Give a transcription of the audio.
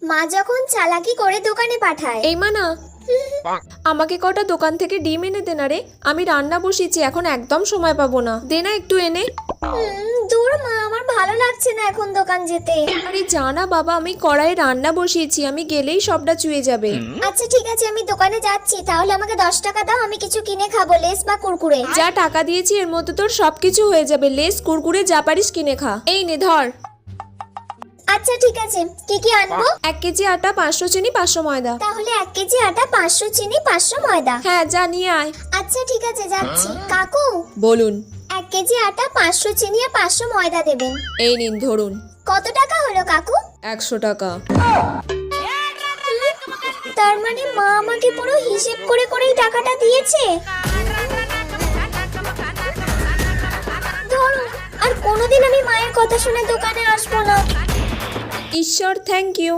মা যখন চালাকি করে দোকানে পাঠায়। এই মানা, আমাকে কটা দোকান থেকে ডিম এনে দে না রে। আমি রান্না বসিয়েছি, এখন একদম সময় পাবো না। দে না একটু এনে। দূর মা, আমার ভালো লাগছে না এখন দোকান যেতে। আরে জানা বাবা, আমি কড়াইয়ে রান্না বসিয়েছি, আমি গেলেই সবটা চুয়ে যাবে। আচ্ছা ঠিক আছে, আমি দোকানে যাচ্ছি। তাহলে আমাকে 10 টাকা দাও, আমি কিছু কিনে খাবো, লেস বা কুরকুরে। যা টাকা দিয়েছি এর মধ্যে তোর সবকিছু হয়ে যাবে। লেস কুরকুরে যা পারিস কিনে খা। এই নে ধর। আচ্ছা ঠিক আছে, কি কি আনবো? 1 কেজি আটা, 500 চিনি, 500 ময়দা। তাহলে 1 কেজি আটা, 500 চিনি, 500 ময়দা। হ্যাঁ যা নিয়ে আয়। আচ্ছা ঠিক আছে, যাচ্ছি। কাকু, বলুন। 1 কেজি আটা, 500 চিনি আর 500 ময়দা দেবেন। এই নিন ধরুন। কত টাকা হলো কাকু? 100 টাকা। তার মানে মা আমাকে পুরো হিসেব করে করেই টাকাটা দিয়েছে। ধরো, আর কোনোদিন আমি মায়ের কথা শুনে দোকানে আসবো না। ঈশ্বর, থ্যাংক ইউ।